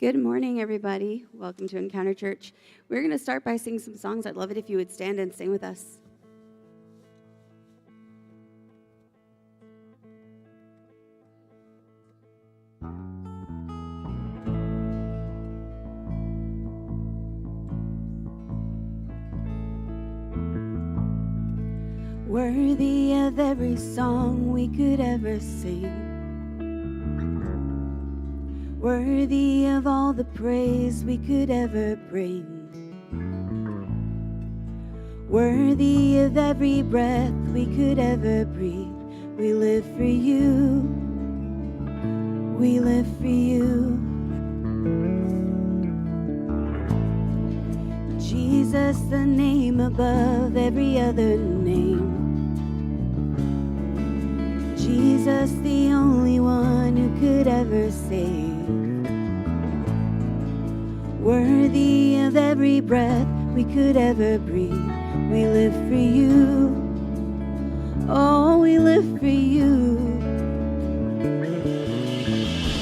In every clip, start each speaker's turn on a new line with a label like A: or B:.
A: Good morning, everybody. Welcome to Encounter Church. We're going to start by singing some songs. I'd love it if you would stand and sing with us. Worthy of every song we could ever sing. Worthy of all the praise we could ever bring. Worthy of every breath we could ever breathe. We live for you. We live for you. Jesus, the name above every other name. Jesus, the only one who could ever save. Worthy of every breath we could ever breathe. We live for you. Oh, we live for you.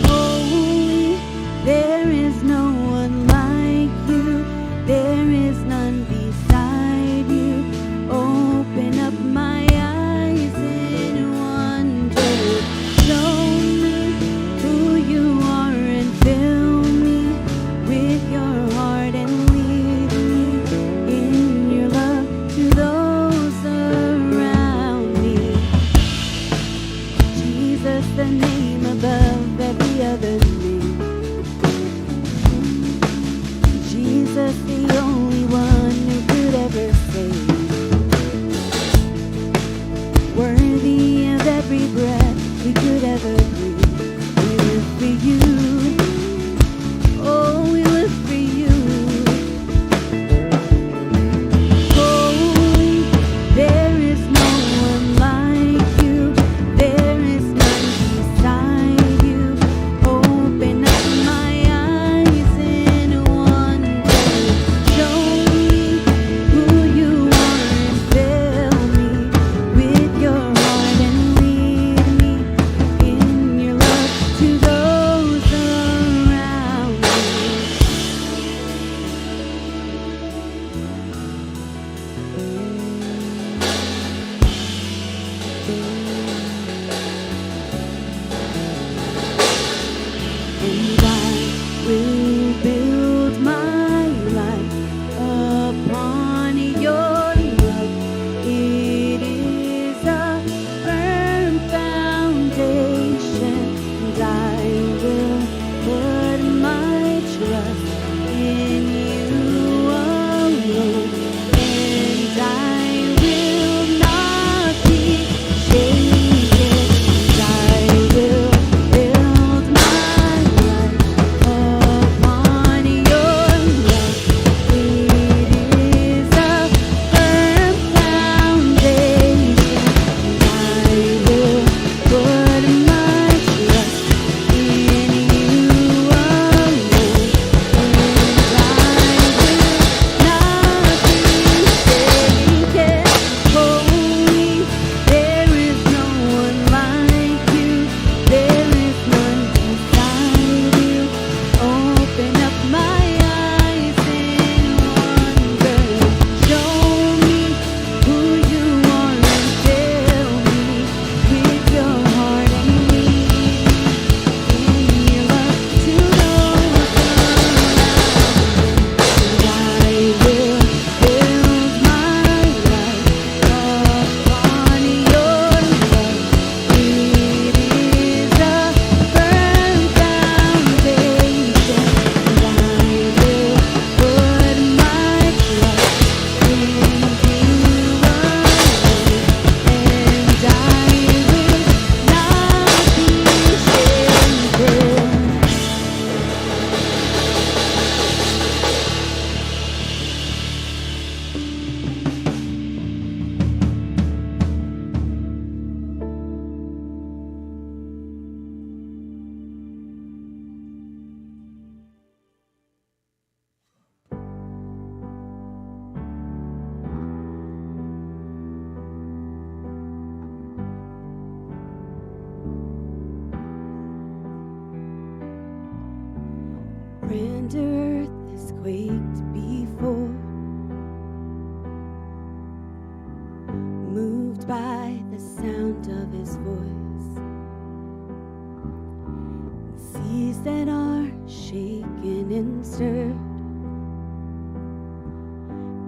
A: Holy, there is no one like you. There is none beside you. Open up my eyes in wonder. Show me who you are and fill me with your heart and lead me in your love to those around me. Jesus, the name above every other name. Jesus, the only one who could ever save. Worthy of every breath we could ever breathe. We live for you. Oh, we live for you. Holy, there is no one like you. There is none beside you. Open up my eyes in wonder. Show me who you are and fill me with your heart and lead me in your love to those quaked before, moved by the sound of his voice. Seas that are shaken and stirred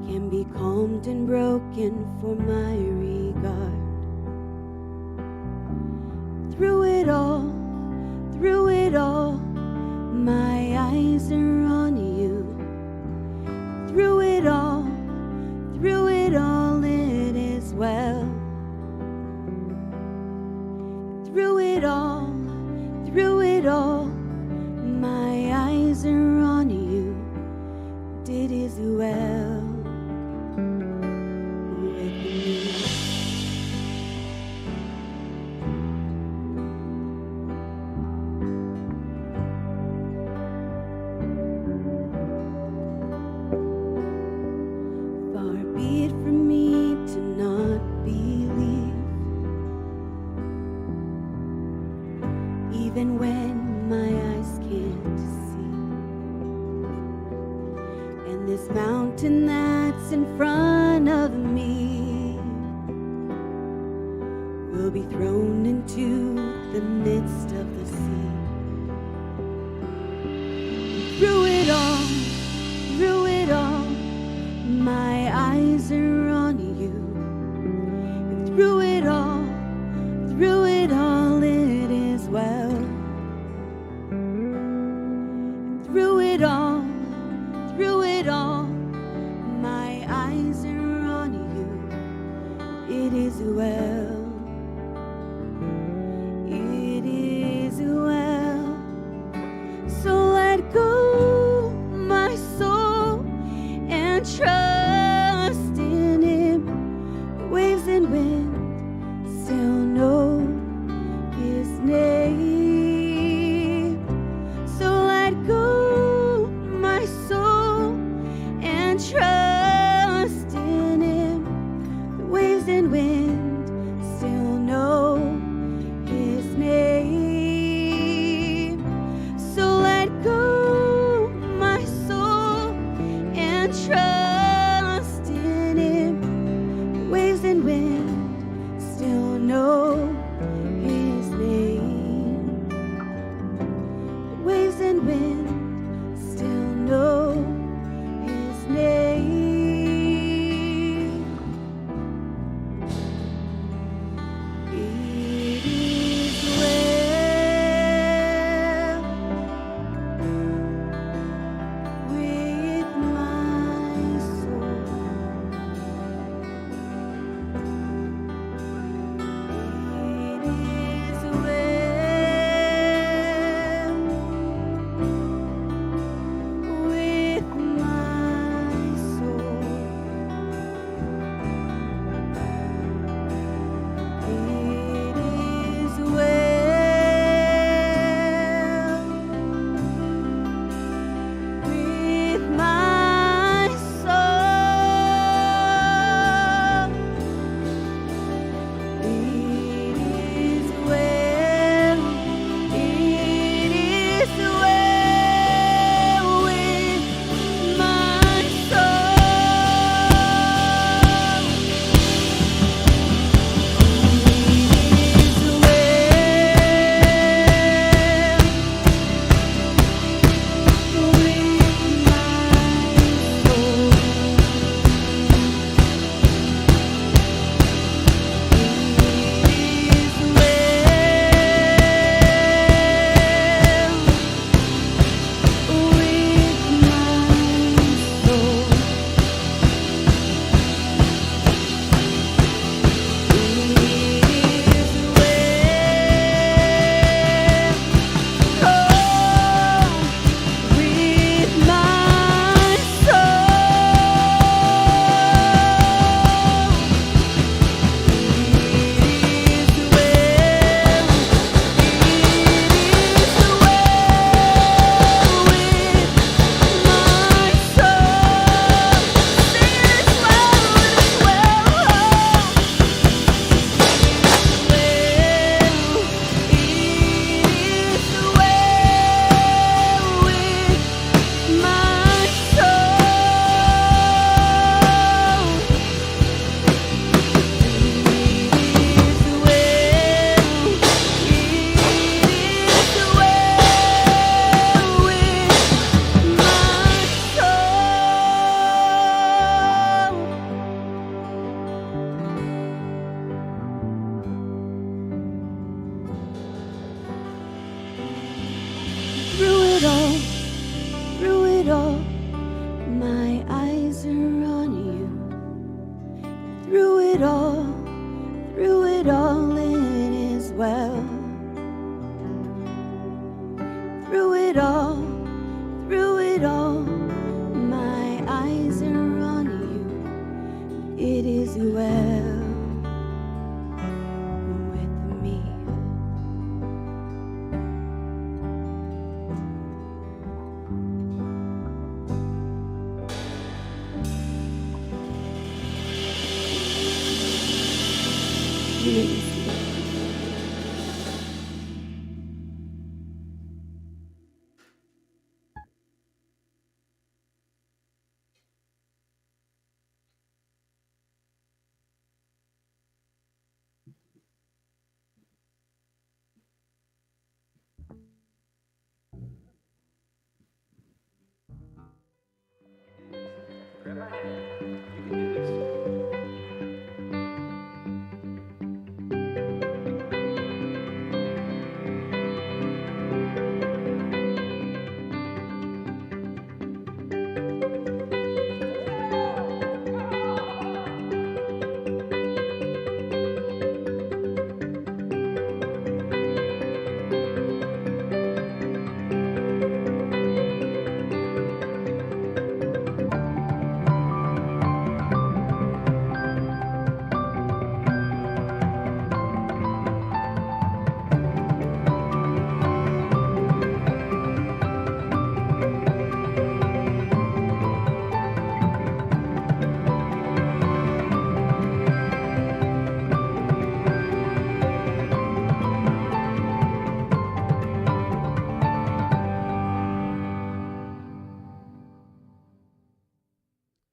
A: can be calmed and broken for my regard. Through it all, my eyes are on you. Through it all, it is well. Through it all, my eyes are on you. It is well with me. Far be it from me to not believe, even when my eyes can't see. And this mountain that's in front of me will be thrown into the midst of the sea. Through it all, my eyes are on you. And through it all, it is well. Through it all, my eyes are on you. It is well. It is well. So let go. is well. Through it all, my eyes are on you. It is well with me. Please.
B: Grab my hand. You can do this.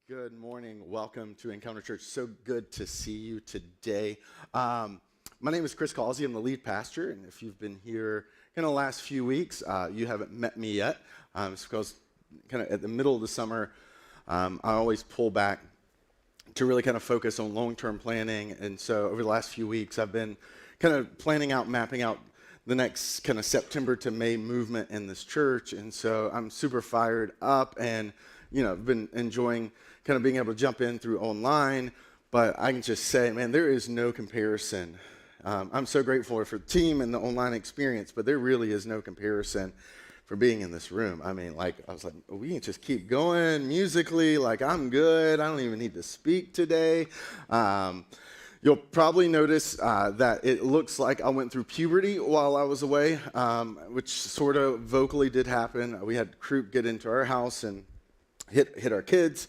C: Good morning. Welcome to Encounter Church. So good to see you today. My name is Chris Causey. I'm the lead pastor, and if you've been here in the last few weeks, you haven't met me yet. It's because kind of at the middle of the summer, I always pull back to really kind of focus on long-term planning, and so over the last few weeks, I've been kind of planning out, mapping out the next kind of September to May movement in this church, and so I'm super fired up, and been enjoying kind of being able to jump in through online, but I can just say, man, there is no comparison. I'm so grateful for the team and the online experience, but there really is no comparison for being in this room. I mean, I was like, we can just keep going musically, I'm good. I don't even need to speak today. You'll probably notice that it looks like I went through puberty while I was away, which sort of vocally did happen. We had Croup get into our house and hit our kids,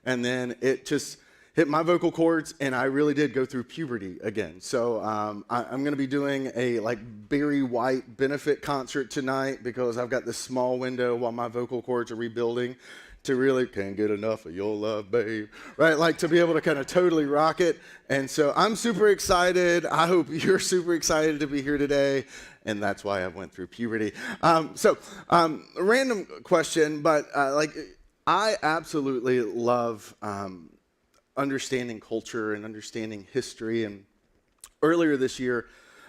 C: and then it just hit my vocal cords, and I really did go through puberty again. So I'm going to be doing a Barry White benefit concert tonight because I've got this small window while my vocal cords are rebuilding to really can't get enough of your love, babe, right? To be able to kind of totally rock it. And so I'm super excited. I hope you're super excited to be here today. And that's why I went through puberty. A random question, but I absolutely love understanding culture and understanding history. And earlier this year,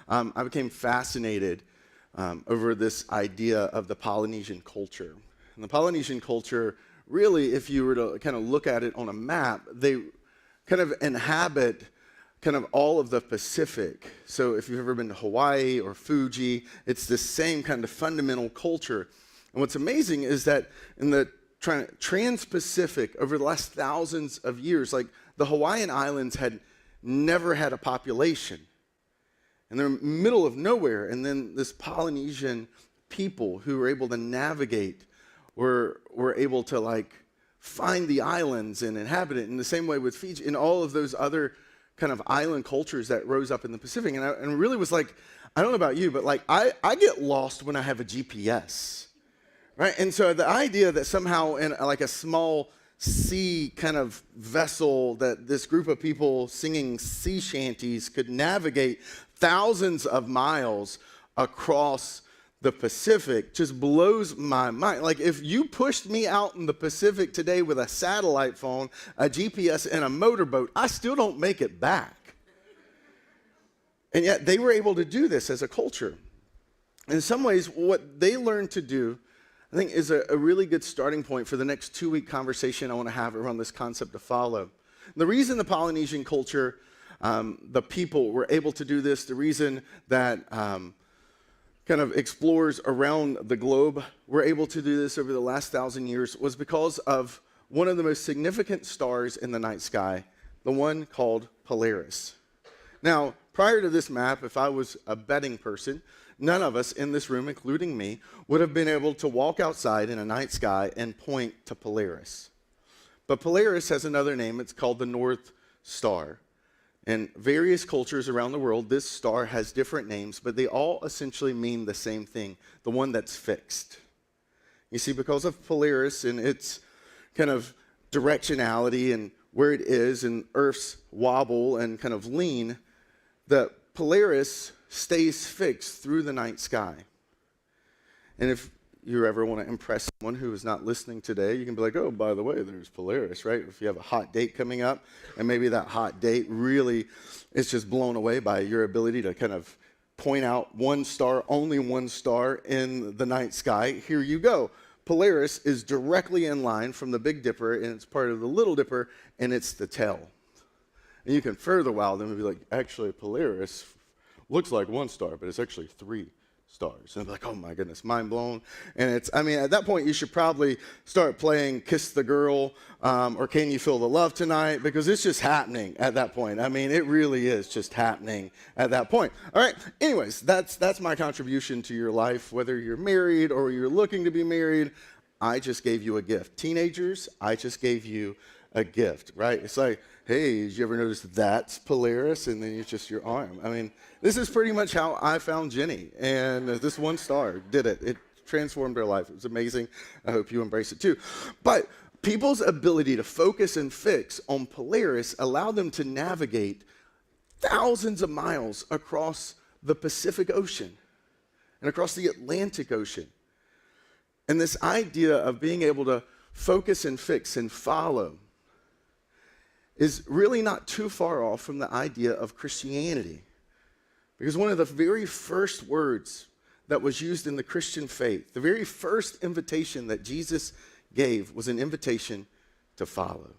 C: I became fascinated over this idea of the Polynesian culture. And the Polynesian culture, really, if you were to kind of look at it on a map, they kind of inhabit kind of all of the Pacific. So if you've ever been to Hawaii or Fuji, it's the same kind of fundamental culture. And what's amazing is that in the Trans-Pacific, over the last thousands of years, the Hawaiian Islands had never had a population. And they're in the middle of nowhere. And then this Polynesian people who were able to navigate were able to find the islands and inhabit it in the same way with Fiji and all of those other kind of island cultures that rose up in the Pacific. And I really was I don't know about you, but I get lost when I have a GPS. Right, and so the idea that somehow in a small sea kind of vessel that this group of people singing sea shanties could navigate thousands of miles across the Pacific just blows my mind. If you pushed me out in the Pacific today with a satellite phone, a GPS, and a motorboat, I still don't make it back. And yet they were able to do this as a culture. In some ways, what they learned to do, I think, is a really good starting point for the next 2-week conversation I want to have around this concept of follow. And the reason the Polynesian culture the people were able to do this, the reason that kind of explorers around the globe were able to do this over the last 1,000 years was because of one of the most significant stars in the night sky, the one called Polaris. Now, prior to this map, if I was a betting person, none of us in this room, including me, would have been able to walk outside in a night sky and point to Polaris. But Polaris has another name. It's called the North Star. In various cultures around the world, this star has different names, but they all essentially mean the same thing, the one that's fixed. You see, because of Polaris and its kind of directionality and where it is and Earth's wobble and kind of lean, the Polaris stays fixed through the night sky. And if you ever want to impress someone who is not listening today, you can be like, oh, by the way, there's Polaris, right? If you have a hot date coming up, and maybe that hot date really is just blown away by your ability to kind of point out one star, only one star in the night sky, here you go. Polaris is directly in line from the Big Dipper, and it's part of the Little Dipper, and it's the tail. And you can further wow them and be like, actually, Polaris looks like one star, but it's actually 3 stars. And they're like, oh my goodness, mind blown. And at that point, you should probably start playing Kiss the Girl or Can You Feel the Love Tonight? Because it's just happening at that point. It really is just happening at that point. All right, anyways, that's my contribution to your life, whether you're married or you're looking to be married. I just gave you a gift. Teenagers, I just gave you a gift, right? It's like, hey, did you ever notice that's Polaris? And then it's just your arm. This is pretty much how I found Jenny. And this one star did it. It transformed her life. It was amazing. I hope you embrace it too. But people's ability to focus and fix on Polaris allowed them to navigate thousands of miles across the Pacific Ocean and across the Atlantic Ocean. And this idea of being able to focus and fix and follow is really not too far off from the idea of Christianity. Because one of the very first words that was used in the Christian faith, the very first invitation that Jesus gave was an invitation to follow.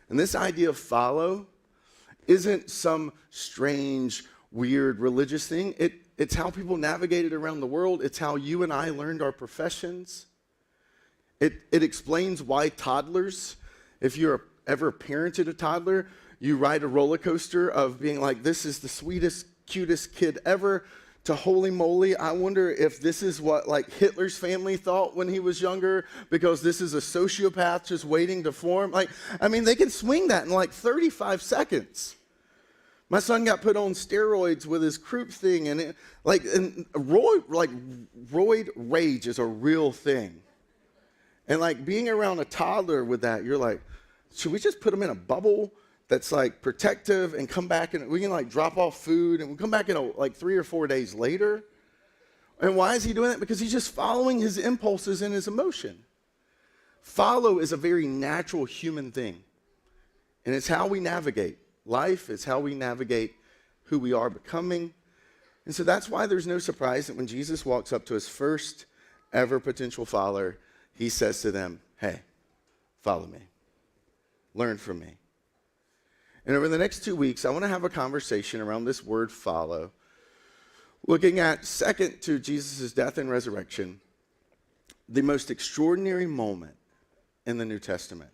C: And this idea of follow isn't some strange, weird religious thing. It's how people navigated around the world. It's how you and I learned our professions. It explains why toddlers, if you're ever parented a toddler, you ride a roller coaster of being like, this is the sweetest, cutest kid ever, to holy moly, I wonder if this is what like Hitler's family thought when he was younger, because this is a sociopath just waiting to form. They can swing that in like 35 seconds. My son got put on steroids with his croup thing, and roid rage is a real thing. And being around a toddler with that, you're like, should we just put them in a bubble that's protective and come back and we can drop off food and we come back in 3 or 4 days later? And why is he doing that? Because he's just following his impulses and his emotion. Follow is a very natural human thing. And it's how we navigate life. It's how we navigate who we are becoming. And so that's why there's no surprise that when Jesus walks up to his first ever potential follower, he says to them, hey, follow me. Learn from me. And over the next 2 weeks, I want to have a conversation around this word follow, looking at, second to Jesus' death and resurrection, the most extraordinary moment in the New Testament.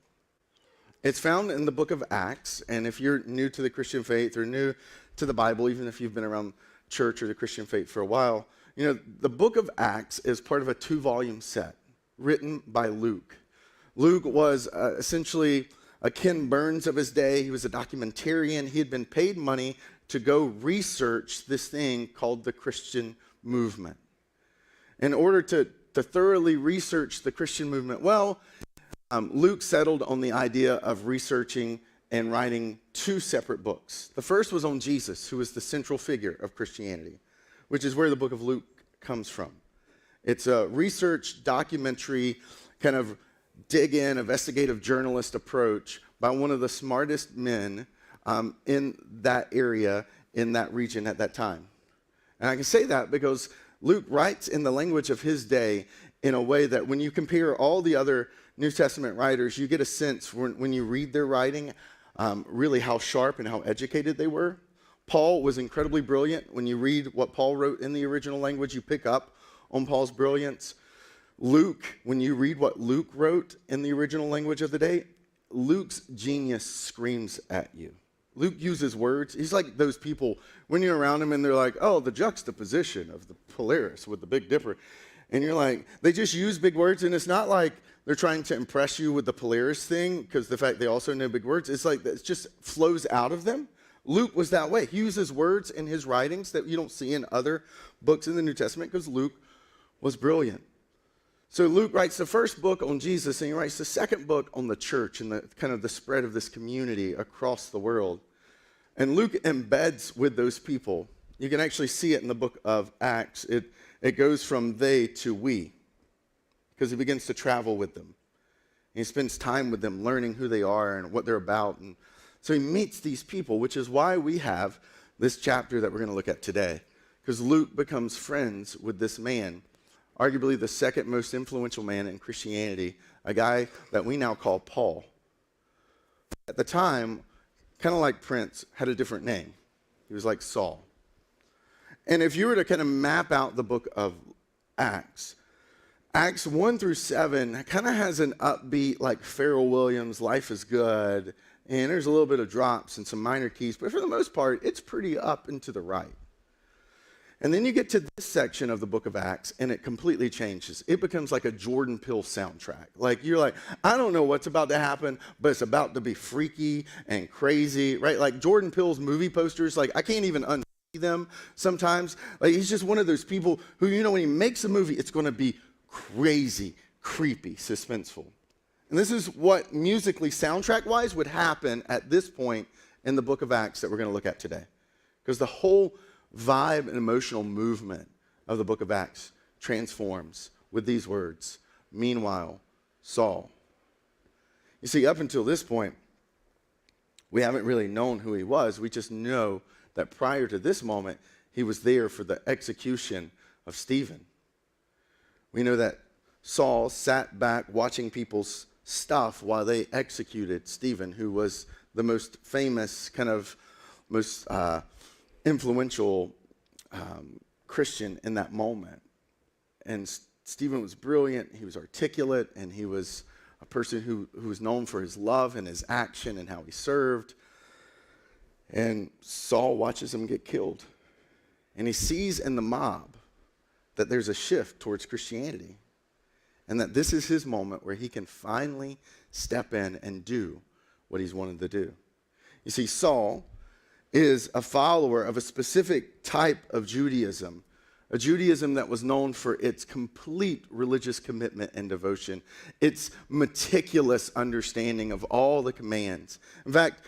C: It's found in the book of Acts, and if you're new to the Christian faith or new to the Bible, even if you've been around church or the Christian faith for a while, the book of Acts is part of a 2-volume set written by Luke. Luke was essentially a Ken Burns of his day. He was a documentarian. He had been paid money to go research this thing called the Christian movement. In order to thoroughly research the Christian movement, Luke settled on the idea of researching and writing 2 separate books. The first was on Jesus, who was the central figure of Christianity, which is where the book of Luke comes from. It's a research documentary kind of dig-in, investigative journalist approach by one of the smartest men in that area, in that region at that time. And I can say that because Luke writes in the language of his day in a way that when you compare all the other New Testament writers, you get a sense when you read their writing really how sharp and how educated they were. Paul was incredibly brilliant. When you read what Paul wrote in the original language, you pick up on Paul's brilliance. Luke, when you read what Luke wrote in the original language of the day, Luke's genius screams at you. Luke uses words. He's like those people, when you're around him and they're like, oh, the juxtaposition of the Polaris with the Big Dipper. And you're like, they just use big words, and it's not like they're trying to impress you with the Polaris thing, because the fact they also know big words, it's like it just flows out of them. Luke was that way. He uses words in his writings that you don't see in other books in the New Testament, because Luke was brilliant. So Luke writes the first book on Jesus, and he writes the second book on the church and the kind of the spread of this community across the world. And Luke embeds with those people. You can actually see it in the book of Acts. It goes from they to we, because he begins to travel with them. He spends time with them, learning who they are and what they're about. And so he meets these people, which is why we have this chapter that we're going to look at today, because Luke becomes friends with this man, arguably the second most influential man in Christianity, a guy that we now call Paul. At the time, kind of like Prince, had a different name. He was like Saul. And if you were to kind of map out the book of Acts 1 through 7 kind of has an upbeat, like Pharrell Williams, life is good, and there's a little bit of drops and some minor keys, but for the most part, it's pretty up and to the right. And then you get to this section of the book of Acts, and it completely changes. It becomes like a Jordan Peele soundtrack. Like, you're like, I don't know what's about to happen, but it's about to be freaky and crazy, right? Like Jordan Peele's movie posters, like I can't even unsee them sometimes. Like, he's just one of those people who, you know, when he makes a movie, it's going to be crazy, creepy, suspenseful. And this is what musically, soundtrack-wise, would happen at this point in the book of Acts that we're going to look at today. Because the whole vibe and emotional movement of the book of Acts transforms with these words, meanwhile, Saul. You see, up until this point, we haven't really known who he was. We just know that prior to this moment, he was there for the execution of Stephen. We know that Saul sat back watching people's stuff while they executed Stephen, who was the most famous, kind of most influential Christian in that moment. And Stephen was brilliant, he was articulate, and he was a person who was known for his love and his action and how he served. And Saul watches him get killed. And he sees in the mob that there's a shift towards Christianity, and that this is his moment where he can finally step in and do what he's wanted to do. You see, Saul is a follower of a specific type of Judaism, a Judaism that was known for its complete religious commitment and devotion, its meticulous understanding of all the commands. In fact,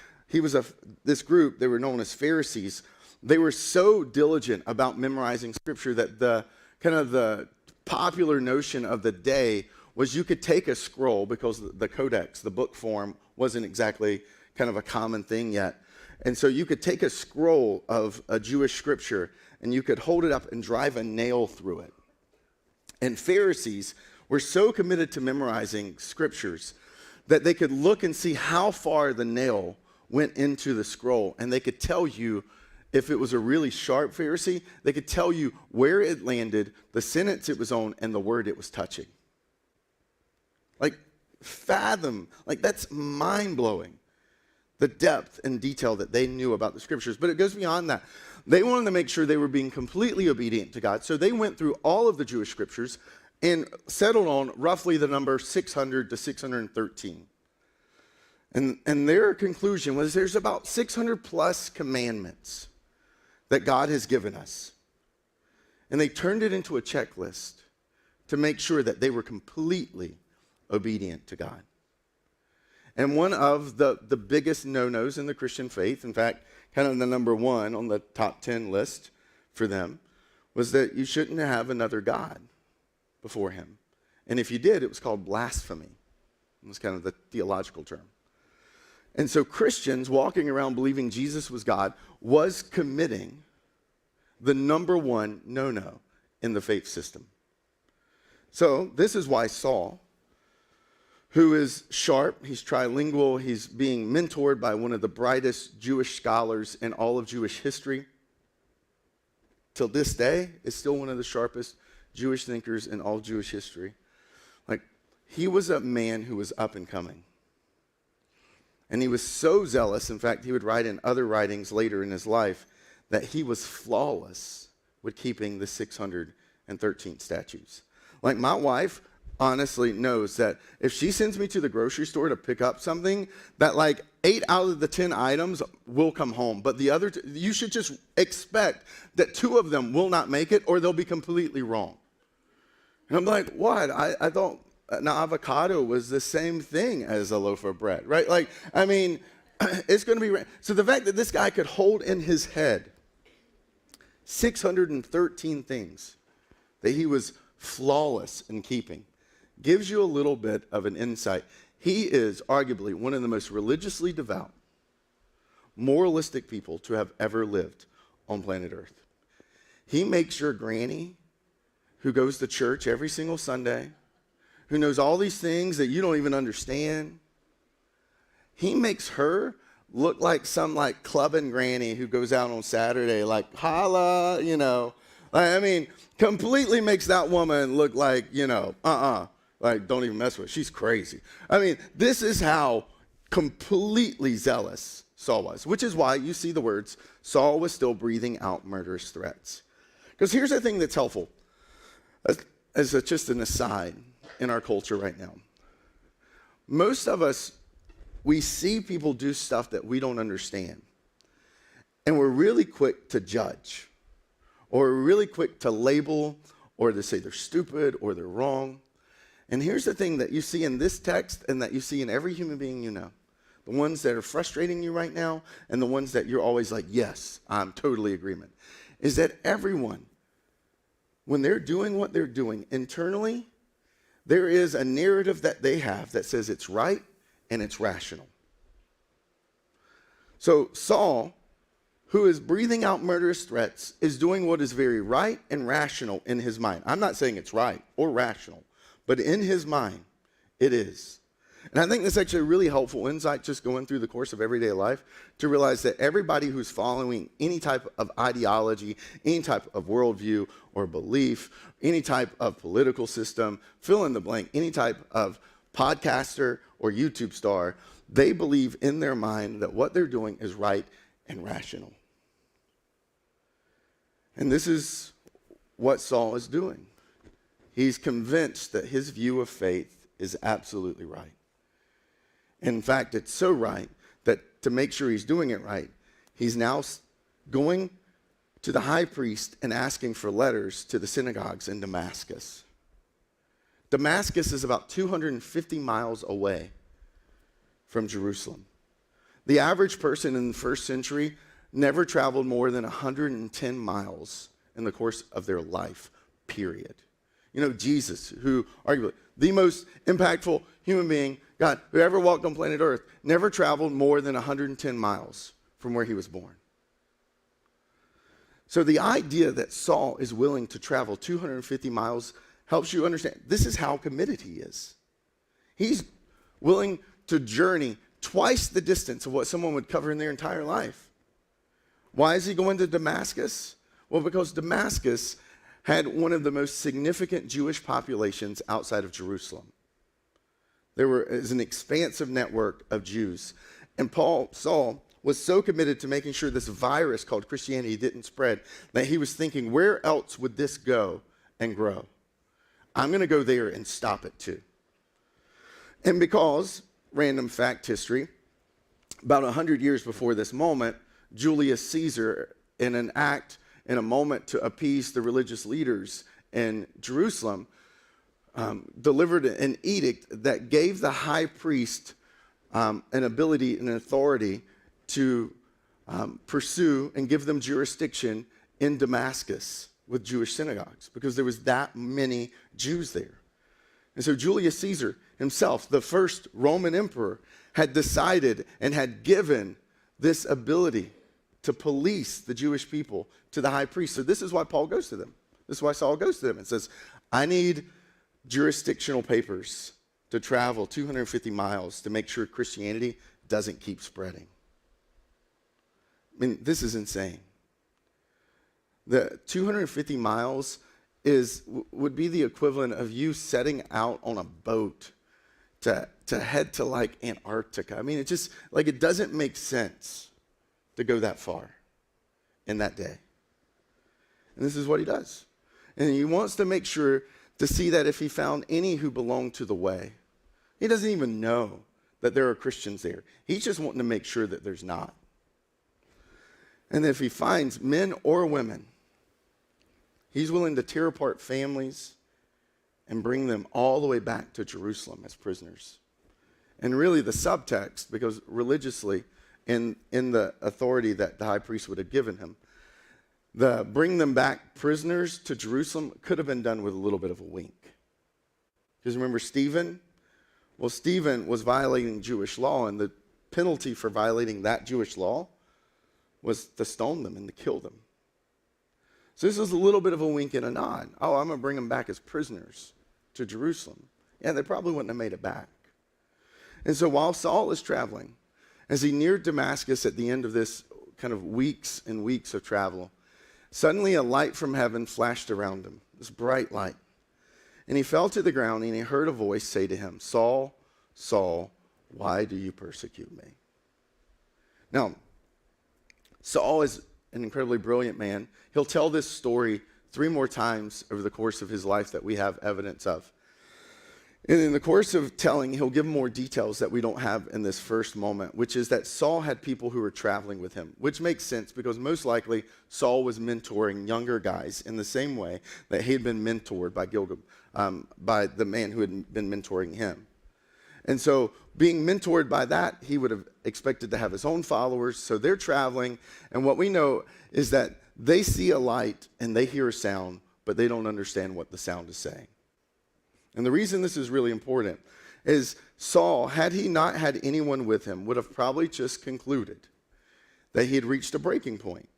C: this group, they were known as Pharisees. They were so diligent about memorizing scripture that the popular notion of the day was you could take a scroll, because the codex, the book form, wasn't exactly kind of a common thing yet. And so you could take a scroll of a Jewish scripture and you could hold it up and drive a nail through it. And Pharisees were so committed to memorizing scriptures that they could look and see how far the nail went into the scroll, and they could tell you, if it was a really sharp Pharisee, they could tell you where it landed, the sentence it was on, and the word it was touching. Like, fathom, like that's mind-blowing, the depth and detail that they knew about the scriptures. But it goes beyond that. They wanted to make sure they were being completely obedient to God, so they went through all of the Jewish scriptures and settled on roughly the number 600 to 613. And their conclusion was there's about 600 plus commandments that God has given us. And they turned it into a checklist to make sure that they were completely obedient to God. And one of the biggest no-nos in the Christian faith, in fact, kind of the number one on the top 10 list for them, was that you shouldn't have another God before him. And if you did, it was called blasphemy. It was kind of the theological term. And so Christians walking around believing Jesus was God was committing the number one no-no in the faith system. So this is why Saul, who is sharp. He's trilingual. He's being mentored by one of the brightest Jewish scholars in all of Jewish history. Till this day, is still one of the sharpest Jewish thinkers in all Jewish history. Like, he was a man who was up and coming. And he was so zealous, in fact, he would write in other writings later in his life, that he was flawless with keeping the 613 statutes. Like, my wife honestly knows that if she sends me to the grocery store to pick up something, that like 8 out of the 10 items will come home. But the other, you should just expect that 2 of them will not make it, or they'll be completely wrong. And I'm like, what? I thought an avocado was the same thing as a loaf of bread, right? Like, I mean, it's going to be, so the fact that this guy could hold in his head 613 things that he was flawless in keeping gives you a little bit of an insight. He is arguably one of the most religiously devout, moralistic people to have ever lived on planet Earth. He makes your granny, who goes to church every single Sunday, who knows all these things that you don't even understand, he makes her look like some like clubbing granny who goes out on Saturday like, holla, you know. I mean, completely makes that woman look like, you know, like, don't even mess with her. She's crazy. I mean, this is how completely zealous Saul was, which is why you see the words, Saul was still breathing out murderous threats. Because here's the thing that's helpful, as just an aside in our culture right now. Most of us, we see people do stuff that we don't understand, and we're really quick to judge, or we're really quick to label, or to say they're stupid or they're wrong. And here's the thing that you see in this text and that you see in every human being you know. The ones that are frustrating you right now and the ones that you're always like, yes, I'm totally agreement, is that everyone, when they're doing what they're doing internally, there is a narrative that they have that says it's right and it's rational. So Saul, who is breathing out murderous threats, is doing what is very right and rational in his mind. I'm not saying it's right or rational, but in his mind, it is. And I think that's actually a really helpful insight just going through the course of everyday life to realize that everybody who's following any type of ideology, any type of worldview or belief, any type of political system, fill in the blank, any type of podcaster or YouTube star, they believe in their mind that what they're doing is right and rational. And this is what Saul is doing. He's convinced that his view of faith is absolutely right. In fact, it's so right that to make sure he's doing it right, he's now going to the high priest and asking for letters to the synagogues in Damascus. Damascus is about 250 miles away from Jerusalem. The average person in the first century never traveled more than 110 miles in the course of their life, period. You know, Jesus, who arguably the most impactful human being, God, who ever walked on planet Earth, never traveled more than 110 miles from where he was born. So the idea that Saul is willing to travel 250 miles helps you understand this is how committed he is. He's willing to journey twice the distance of what someone would cover in their entire life. Why is he going to Damascus? Well, because Damascus had one of the most significant Jewish populations outside of Jerusalem. There is an expansive network of Jews. And Saul was so committed to making sure this virus called Christianity didn't spread that he was thinking, where else would this go and grow? I'm going to go there and stop it too. And because, random fact history, about 100 years before this moment, Julius Caesar, in an act, in a moment to appease the religious leaders in Jerusalem, delivered an edict that gave the high priest an ability and an authority to pursue and give them jurisdiction in Damascus with Jewish synagogues because there was that many Jews there. And so Julius Caesar himself, the first Roman emperor, had decided and had given this ability to police the Jewish people to the high priest. So this is why Paul goes to them. This is why Saul goes to them and says, I need jurisdictional papers to travel 250 miles to make sure Christianity doesn't keep spreading. I mean, this is insane. The 250 miles would be the equivalent of you setting out on a boat to head to like Antarctica. I mean, it just, like, it doesn't make sense to go that far in that day. And this is what he does. And he wants to make sure to see that if he found any who belonged to the way. He doesn't even know that there are Christians there. He's just wanting to make sure that there's not. And if he finds men or women, he's willing to tear apart families and bring them all the way back to Jerusalem as prisoners. And really the subtext, because religiously, in the authority that the high priest would have given him, the bring them back prisoners to Jerusalem could have been done with a little bit of a wink. Because remember Stephen? Well, Stephen was violating Jewish law, and the penalty for violating that Jewish law was to stone them and to kill them. So this is a little bit of a wink and a nod. Oh, I'm going to bring them back as prisoners to Jerusalem. Yeah, they probably wouldn't have made it back. And so while Saul is traveling, as he neared Damascus at the end of this kind of weeks and weeks of travel, suddenly a light from heaven flashed around him, this bright light. And he fell to the ground, and he heard a voice say to him, Saul, Saul, why do you persecute me? Now, Saul is an incredibly brilliant man. He'll tell this story 3 more times over the course of his life that we have evidence of. And in the course of telling, he'll give more details that we don't have in this first moment, which is that Saul had people who were traveling with him, which makes sense because most likely Saul was mentoring younger guys in the same way that he had been mentored by the man who had been mentoring him. And so being mentored by that, he would have expected to have his own followers. So they're traveling. And what we know is that they see a light and they hear a sound, but they don't understand what the sound is saying. And the reason this is really important is Saul, had he not had anyone with him, would have probably just concluded that he had reached a breaking point.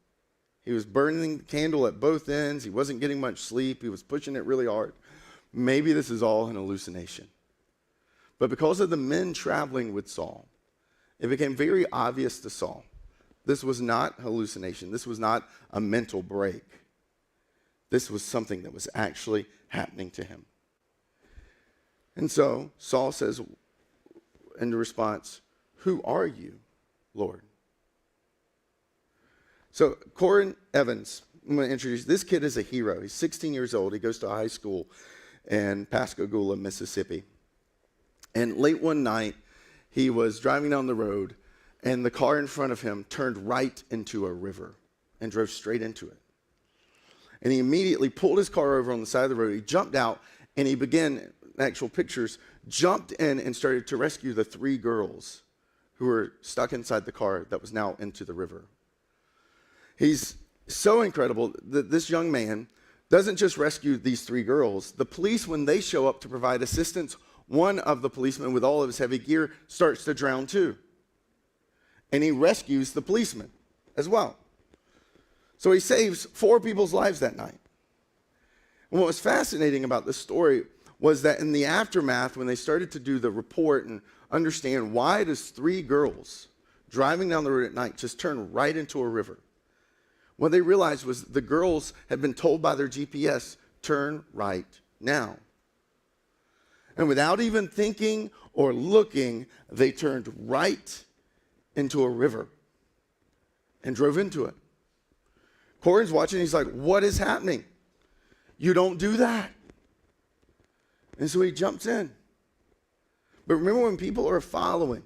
C: He was burning the candle at both ends. He wasn't getting much sleep. He was pushing it really hard. Maybe this is all an hallucination. But because of the men traveling with Saul, it became very obvious to Saul this was not hallucination. This was not a mental break. This was something that was actually happening to him. And so Saul says in response, who are you, Lord? So Corin Evans, I'm going to introduce, this kid is a hero. He's 16 years old. He goes to high school in Pascagoula, Mississippi. And late one night, he was driving down the road, and the car in front of him turned right into a river and drove straight into it. And he immediately pulled his car over on the side of the road. He jumped out, and he began, actual pictures, jumped in and started to rescue the 3 girls who were stuck inside the car that was now into the river. He's so incredible that this young man doesn't just rescue these 3 girls. The police, when they show up to provide assistance, one of the policemen with all of his heavy gear starts to drown too. And he rescues the policeman as well. So he saves 4 people's lives that night. And what was fascinating about this story was that in the aftermath, when they started to do the report and understand why does 3 girls driving down the road at night just turn right into a river, what they realized was the girls had been told by their GPS, turn right now. And without even thinking or looking, they turned right into a river and drove into it. Corin's watching, he's like, what is happening? You don't do that. And so he jumps in. But remember, when people are following,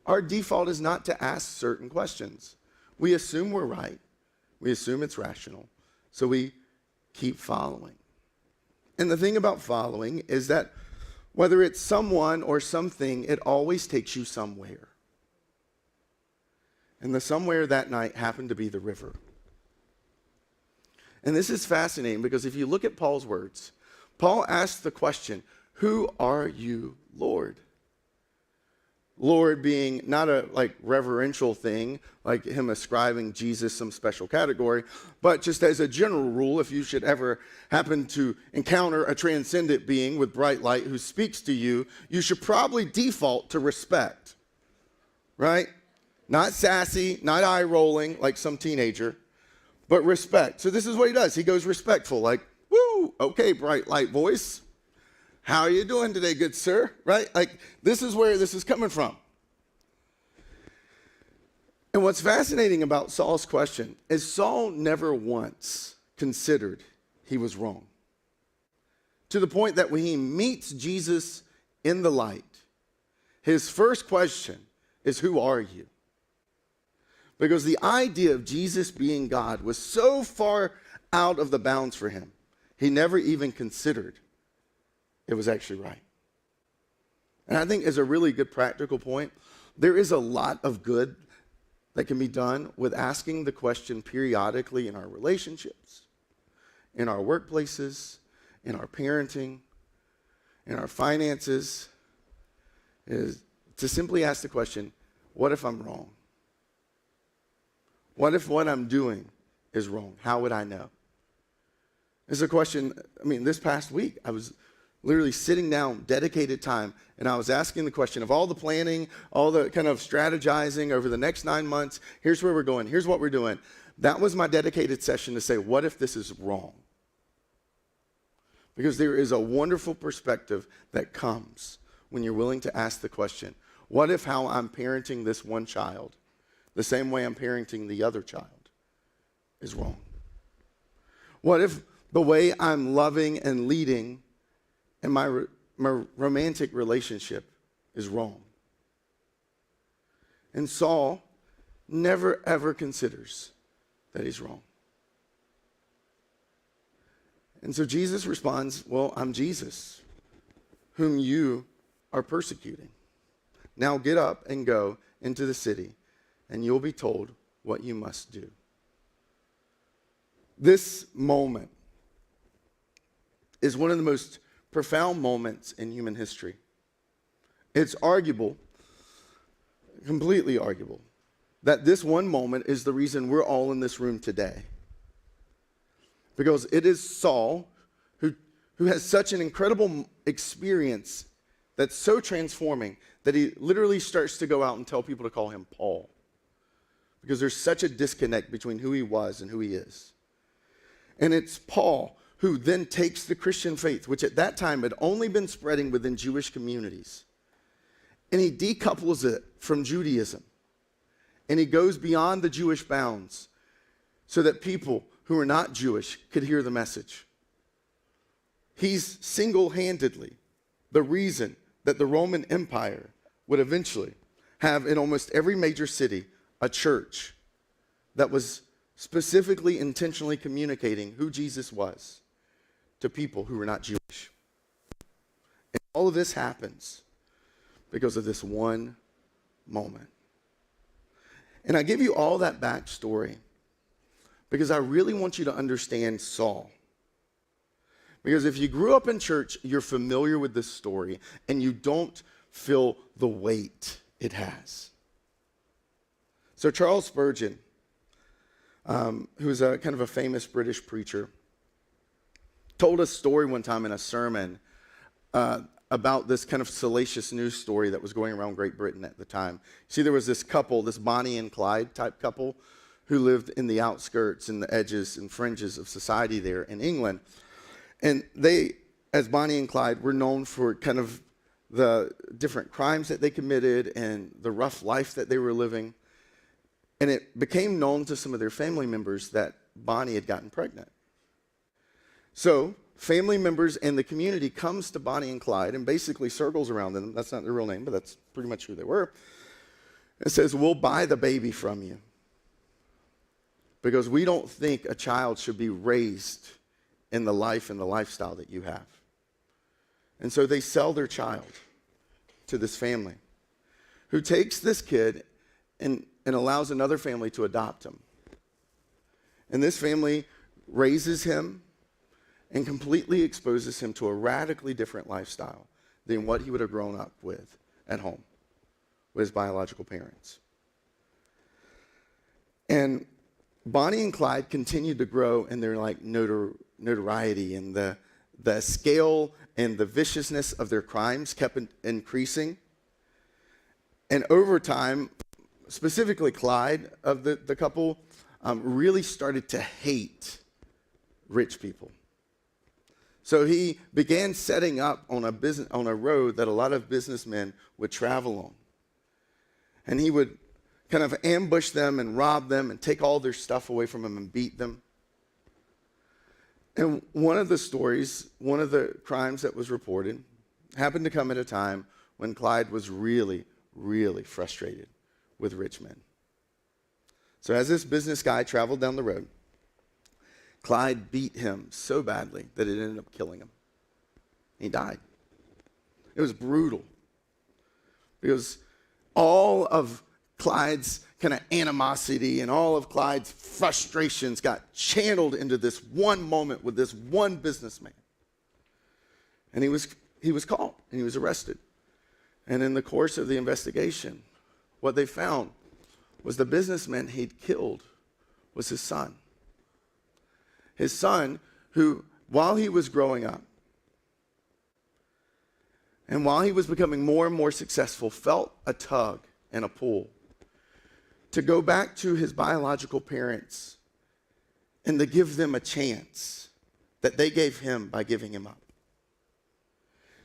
C: our default is not to ask certain questions. We assume we're right. We assume it's rational. So we keep following. And the thing about following is that whether it's someone or something, it always takes you somewhere. And the somewhere that night happened to be the river. And this is fascinating because if you look at Paul's words, Paul asks the question, who are you, Lord? Lord being not a like reverential thing, like him ascribing Jesus some special category, but just as a general rule, if you should ever happen to encounter a transcendent being with bright light who speaks to you, you should probably default to respect, right? Not sassy, not eye rolling like some teenager, but respect. So this is what he does. He goes respectful, like, woo, okay, bright light voice. How are you doing today, good sir? Right? Like, this is where this is coming from. And what's fascinating about Saul's question is Saul never once considered he was wrong. To the point that when he meets Jesus in the light, his first question is, who are you? Because the idea of Jesus being God was so far out of the bounds for him, he never even considered it was actually right. And I think as a really good practical point, there is a lot of good that can be done with asking the question periodically in our relationships, in our workplaces, in our parenting, in our finances, is to simply ask the question, what if I'm wrong? What if what I'm doing is wrong? How would I know? It's a question, this past week, I was literally sitting down, dedicated time, and I was asking the question of all the planning, all the kind of strategizing over the next 9 months, here's where we're going, here's what we're doing. That was my dedicated session to say, what if this is wrong? Because there is a wonderful perspective that comes when you're willing to ask the question, what if how I'm parenting this one child, the same way I'm parenting the other child, is wrong? What if the way I'm loving and leading in my romantic relationship is wrong? And Saul never ever considers that he's wrong. And so Jesus responds, well, I'm Jesus, whom you are persecuting. Now get up and go into the city, and you'll be told what you must do. This moment is one of the most profound moments in human history. It's arguable, completely arguable, that this one moment is the reason we're all in this room today. Because it is Saul who has such an incredible experience that's so transforming that he literally starts to go out and tell people to call him Paul. Because there's such a disconnect between who he was and who he is. And it's Paul who then takes the Christian faith, which at that time had only been spreading within Jewish communities, and he decouples it from Judaism. And he goes beyond the Jewish bounds so that people who are not Jewish could hear the message. He's single-handedly the reason that the Roman Empire would eventually have in almost every major city a church that was specifically, intentionally communicating who Jesus was to people who were not Jewish. And all of this happens because of this one moment. And I give you all that backstory because I really want you to understand Saul. Because if you grew up in church, you're familiar with this story and you don't feel the weight it has. So Charles Spurgeon, who's a kind of a famous British preacher, told a story one time in a sermon about this kind of salacious news story that was going around Great Britain at the time. See, there was this couple, this Bonnie and Clyde type couple, who lived in the outskirts and the edges and fringes of society there in England. And they, as Bonnie and Clyde, were known for kind of the different crimes that they committed and the rough life that they were living. And it became known to some of their family members that Bonnie had gotten pregnant. So family members and the community comes to Bonnie and Clyde and basically circles around them. That's not their real name, but that's pretty much who they were. And says, we'll buy the baby from you because we don't think a child should be raised in the life and the lifestyle that you have. And so they sell their child to this family who takes this kid and allows another family to adopt him. And this family raises him and completely exposes him to a radically different lifestyle than what he would have grown up with at home. with his biological parents. And Bonnie and Clyde continued to grow in their like notoriety, and the scale and the viciousness of their crimes kept increasing. And over time, specifically Clyde of the couple, really started to hate rich people. So he began setting up on a road that a lot of businessmen would travel on. And he would kind of ambush them and rob them and take all their stuff away from them and beat them. And one of the stories, one of the crimes that was reported, happened to come at a time when Clyde was really, really frustrated with rich men. So as this business guy traveled down the road, Clyde beat him so badly that it ended up killing him. He died. It was brutal because all of Clyde's kind of animosity and all of Clyde's frustrations got channeled into this one moment with this one businessman. And he was caught and he was arrested. And in the course of the investigation, what they found was the businessman he'd killed was his son. His son, who, while he was growing up, and while he was becoming more and more successful, felt a tug and a pull to go back to his biological parents and to give them a chance that they gave him by giving him up.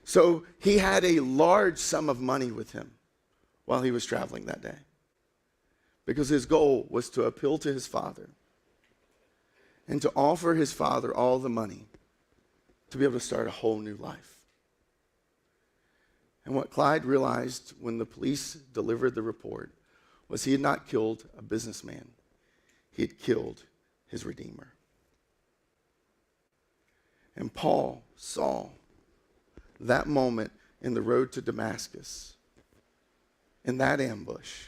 C: So he had a large sum of money with him while he was traveling that day, because his goal was to appeal to his father and to offer his father all the money to be able to start a whole new life. And what Clyde realized when the police delivered the report was he had not killed a businessman. He had killed his Redeemer. And Paul saw that moment in the road to Damascus, in that ambush,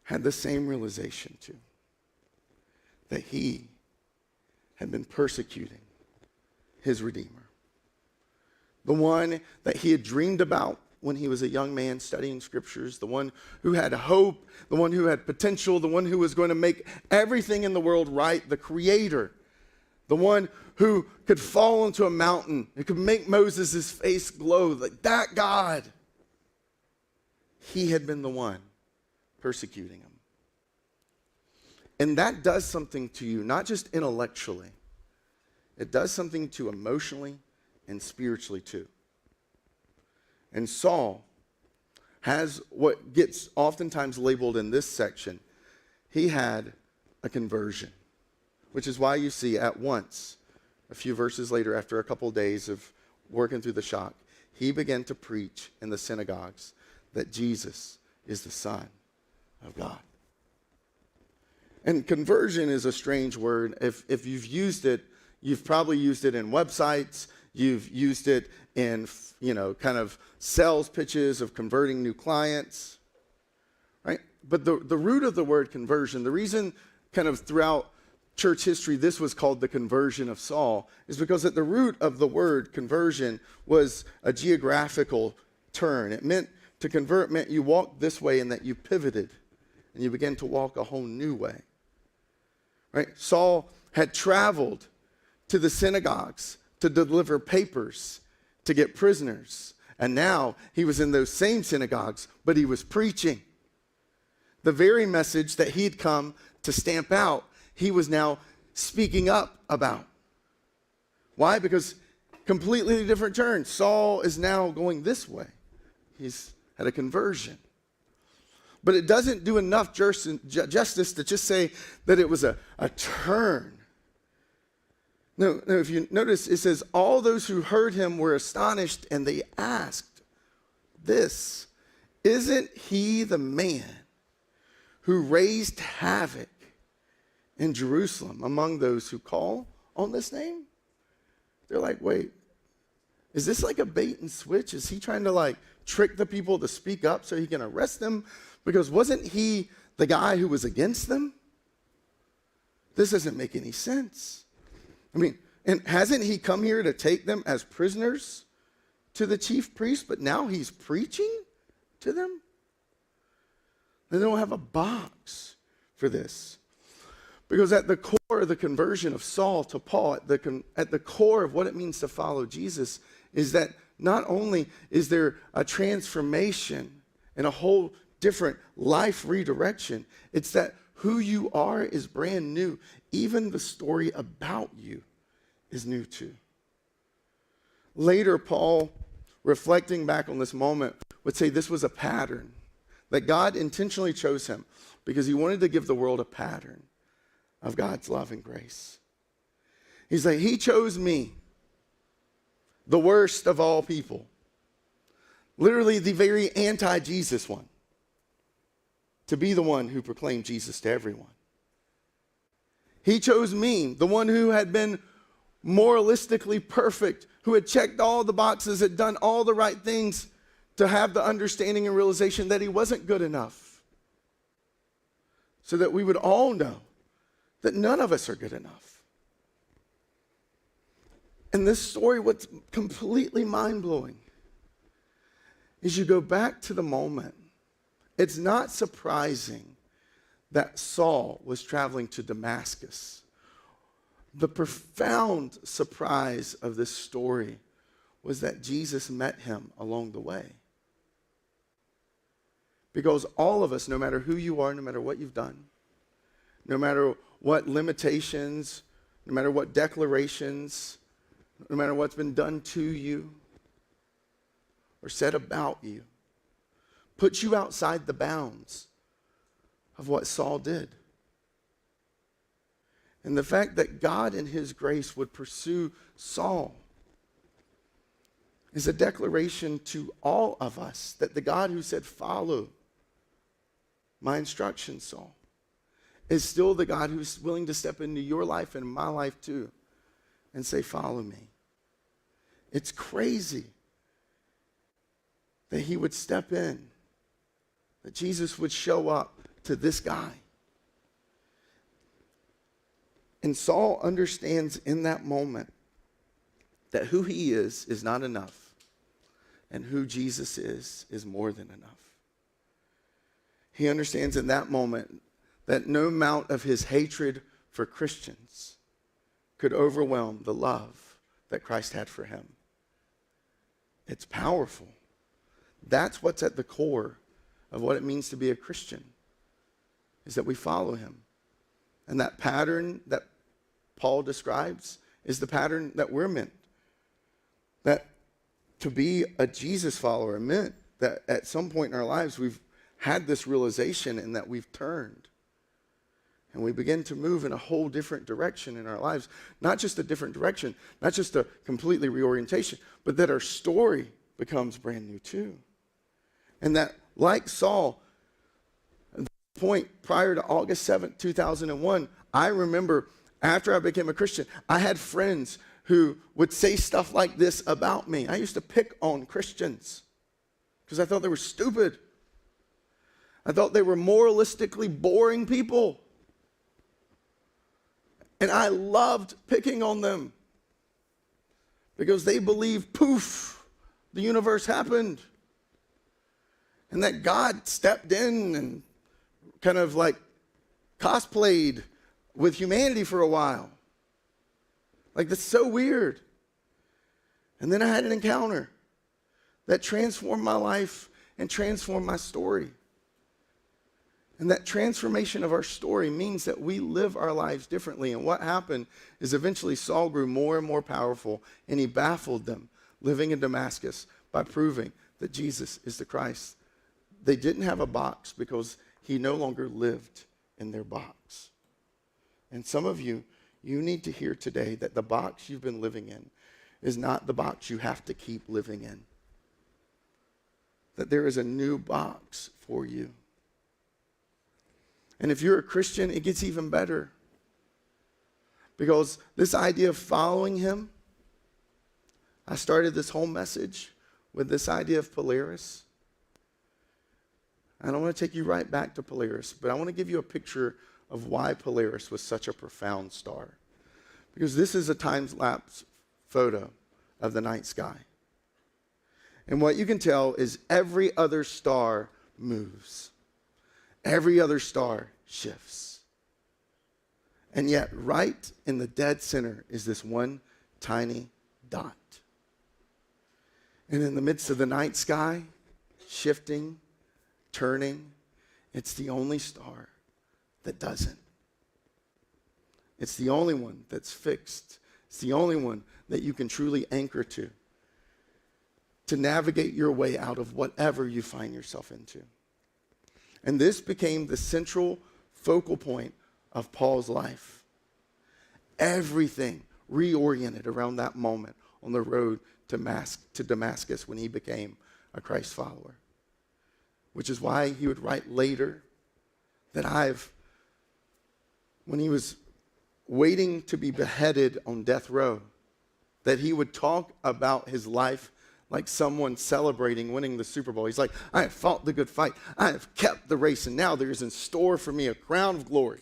C: had the same realization too, that he had been persecuting his Redeemer. The one that he had dreamed about when he was a young man studying scriptures, the one who had hope, the one who had potential, the one who was going to make everything in the world right, the creator, the one who could fall into a mountain and could make Moses' face glow, like that God. He had been the one persecuting him. And that does something to you, not just intellectually. It does something to emotionally and spiritually too. And Saul has what gets oftentimes labeled in this section, he had a conversion, which is why you see at once, a few verses later, after a couple of days of working through the shock, he began to preach in the synagogues that Jesus is the Son of God. And conversion is a strange word. If you've used it, you've probably used it in websites. You've used it in, kind of sales pitches of converting new clients, right? But the root of the word conversion, the reason kind of throughout church history this was called the conversion of Saul, is because at the root of the word conversion was a geographical turn. It meant to convert meant you walked this way and that you pivoted and you began to walk a whole new way. Right? Saul had traveled to the synagogues to deliver papers to get prisoners. And now he was in those same synagogues, but he was preaching. The very message that he'd come to stamp out, he was now speaking up about. Why? Because completely different turn. Saul is now going this way. He's had a conversion. But it doesn't do enough justice to just say that it was a turn. No, if you notice, it says, all those who heard him were astonished, and they asked this, isn't he the man who raised havoc in Jerusalem among those who call on this name? They're like, wait, is this like a bait and switch? Is he trying to trick the people to speak up so he can arrest them? Because wasn't he the guy who was against them? This doesn't make any sense. I mean, and hasn't he come here to take them as prisoners to the chief priest, but now he's preaching to them? They don't have a box for this. Because at the core of the conversion of Saul to Paul, at the core of what it means to follow Jesus, is that not only is there a transformation and a whole different life redirection, it's that who you are is brand new. Even the story about you is new too. Later, Paul, reflecting back on this moment, would say this was a pattern, that God intentionally chose him because he wanted to give the world a pattern of God's love and grace. He's like, he chose me, the worst of all people, literally the very anti-Jesus one, to be the one who proclaimed Jesus to everyone. He chose me, the one who had been moralistically perfect, who had checked all the boxes, had done all the right things, to have the understanding and realization that he wasn't good enough, so that we would all know that none of us are good enough. And this story, what's completely mind-blowing, is you go back to the moment. It's not surprising that Saul was traveling to Damascus. The profound surprise of this story was that Jesus met him along the way. Because all of us, no matter who you are, no matter what you've done, no matter what limitations, no matter what declarations, no matter what's been done to you or said about you, puts you outside the bounds of what Saul did. And the fact that God in his grace would pursue Saul is a declaration to all of us that the God who said, follow my instructions, Saul, is still the God who's willing to step into your life and my life too and say, follow me. It's crazy that he would step in, that Jesus would show up to this guy. And Saul understands in that moment that who he is not enough, and who Jesus is more than enough. He understands in that moment that no amount of his hatred for Christians could overwhelm the love that Christ had for him. It's powerful. That's what's at the core of what it means to be a Christian, is that we follow him. And that pattern that Paul describes is the pattern that we're meant. That to be a Jesus follower meant that at some point in our lives we've had this realization and that we've turned. And we begin to move in a whole different direction in our lives. Not just a different direction, not just a completely reorientation, but that our story becomes brand new too. And that, like Saul, at the point prior to August 7th, 2001, I remember after I became a Christian, I had friends who would say stuff like this about me. I used to pick on Christians because I thought they were stupid. I thought they were moralistically boring people. And I loved picking on them because they believed, poof, the universe happened. And that God stepped in and kind of like cosplayed with humanity for a while. Like, that's so weird. And then I had an encounter that transformed my life and transformed my story. And that transformation of our story means that we live our lives differently. And what happened is eventually Saul grew more and more powerful, and he baffled them living in Damascus by proving that Jesus is the Christ. They didn't have a box because he no longer lived in their box. And some of you, you need to hear today that the box you've been living in is not the box you have to keep living in. That there is a new box for you. And if you're a Christian, it gets even better. Because this idea of following him, I started this whole message with this idea of Polaris. I don't want to take you right back to Polaris, but I want to give you a picture of why Polaris was such a profound star. Because this is a time-lapse photo of the night sky. And what you can tell is every other star moves. Every other star shifts. And yet, right in the dead center is this one tiny dot. And in the midst of the night sky, shifting, turning, it's the only star that doesn't. It's the only one that's fixed. It's the only one that you can truly anchor to navigate your way out of whatever you find yourself into. And this became the central focal point of Paul's life. Everything reoriented around that moment on the road to Damascus when he became a Christ follower. Which is why he would write later that when he was waiting to be beheaded on death row, that he would talk about his life like someone celebrating winning the Super Bowl. He's like, I have fought the good fight. I have kept the race, and now there is in store for me a crown of glory.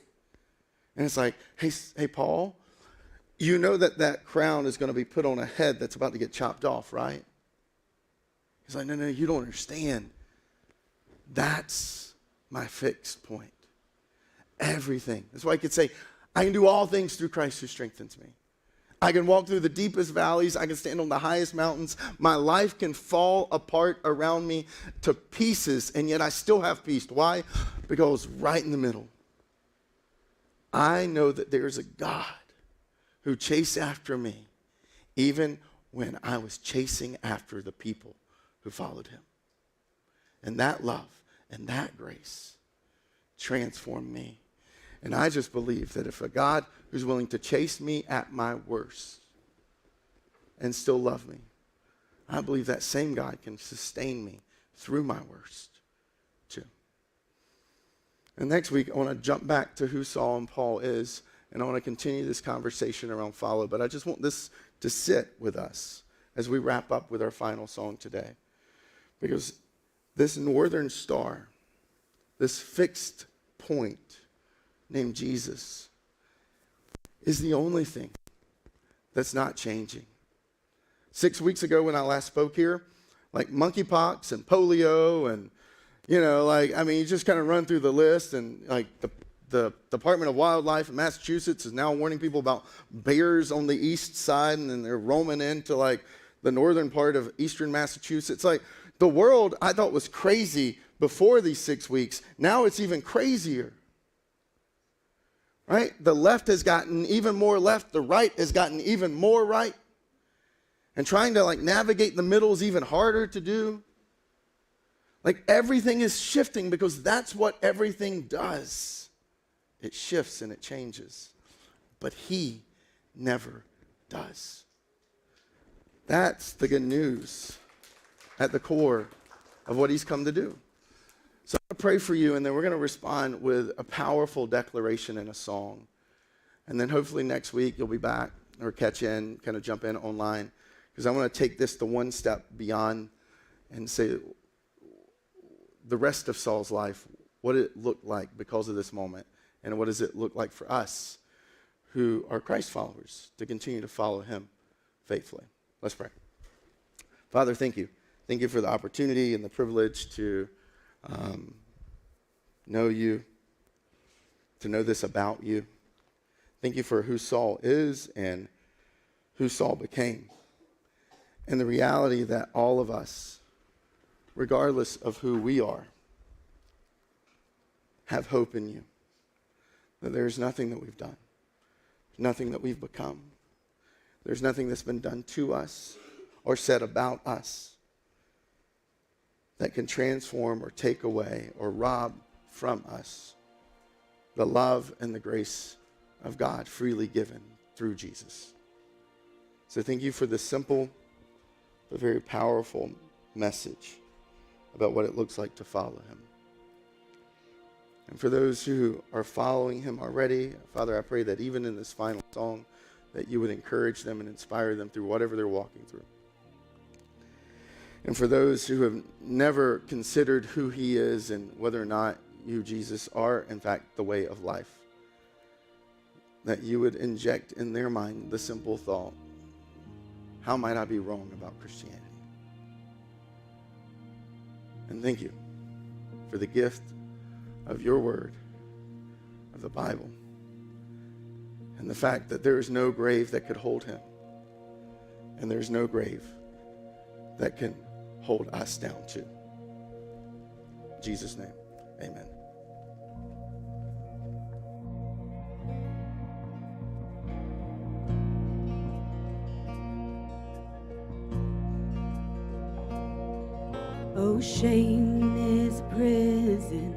C: And it's like, hey, Paul, you know that crown is going to be put on a head that's about to get chopped off, right? He's like, no, you don't understand. That's my fixed point. Everything. That's why I could say, I can do all things through Christ who strengthens me. I can walk through the deepest valleys. I can stand on the highest mountains. My life can fall apart around me to pieces, and yet I still have peace. Why? Because right in the middle, I know that there's a God who chased after me, even when I was chasing after the people who followed him. And that love and that grace transformed me. And I just believe that if a God who's willing to chase me at my worst and still love me, I believe that same God can sustain me through my worst too. And next week, I want to jump back to who Saul and Paul is, and I want to continue this conversation around follow. But I just want this to sit with us as we wrap up with our final song today. Because this northern star, this fixed point named Jesus, is the only thing that's not changing. 6 weeks ago when I last spoke here, like monkeypox and polio and, you just kind of run through the list, and like the Department of Wildlife in Massachusetts is now warning people about bears on the east side, and then they're roaming into like the northern part of eastern Massachusetts. Like the world I thought was crazy before these 6 weeks. Now it's even crazier. Right? The left has gotten even more left. The right has gotten even more right. And trying to navigate the middle is even harder to do. Everything is shifting because that's what everything does. It shifts and it changes. But he never does. That's the good news at the core of what he's come to do. So I'm going to pray for you, and then we're going to respond with a powerful declaration and a song. And then hopefully next week you'll be back or catch in, kind of jump in online, because I want to take this the one step beyond and say the rest of Saul's life, what did it look like because of this moment, and what does it look like for us who are Christ followers to continue to follow him faithfully. Let's pray. Father, thank you. Thank you for the opportunity and the privilege to know you, to know this about you. Thank you for who Saul is and who Saul became. And the reality that all of us, regardless of who we are, have hope in you. That there's nothing that we've done, nothing that we've become. There's nothing that's been done to us or said about us that can transform or take away or rob from us the love and the grace of God freely given through Jesus. So thank you for the simple but very powerful message about what it looks like to follow him. And for those who are following him already, Father, I pray that even in this final song, that you would encourage them and inspire them through whatever they're walking through. And for those who have never considered who he is and whether or not you, Jesus, are, in fact, the way of life, that you would inject in their mind the simple thought, how might I be wrong about Christianity? And thank you for the gift of your word, of the Bible, and the fact that there is no grave that could hold him, and there's no grave that can hold us down too. In Jesus' name, amen.
A: Oh, shame is prison,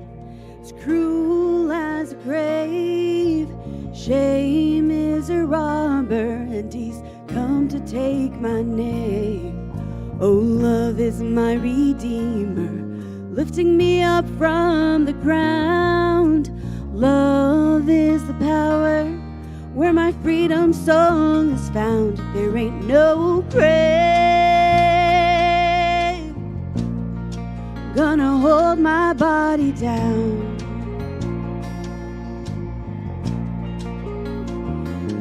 A: as cruel as a grave. Shame is a robber, and he's come to take my name. Oh, love is my redeemer, lifting me up from the ground. Love is the power where my freedom song is found. There ain't no grave gonna hold my body down.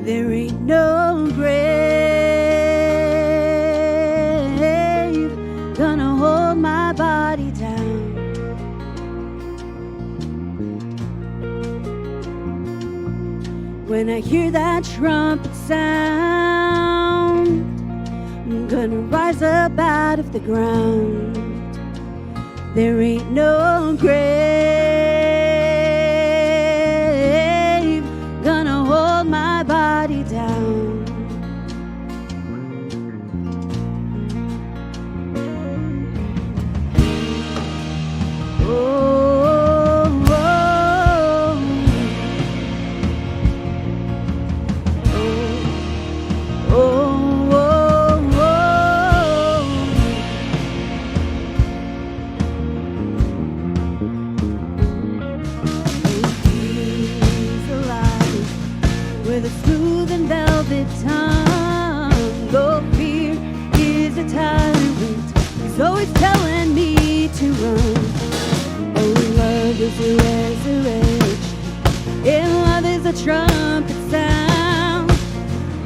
A: There ain't no grave gonna hold my body down. When I hear that trumpet sound, I'm gonna rise up out of the ground. There ain't no grave gonna hold my body down. With a smooth and velvet tongue, though fear is a tyrant, he's always telling me to run. Oh, love is a resurrection, and love is a trumpet sound.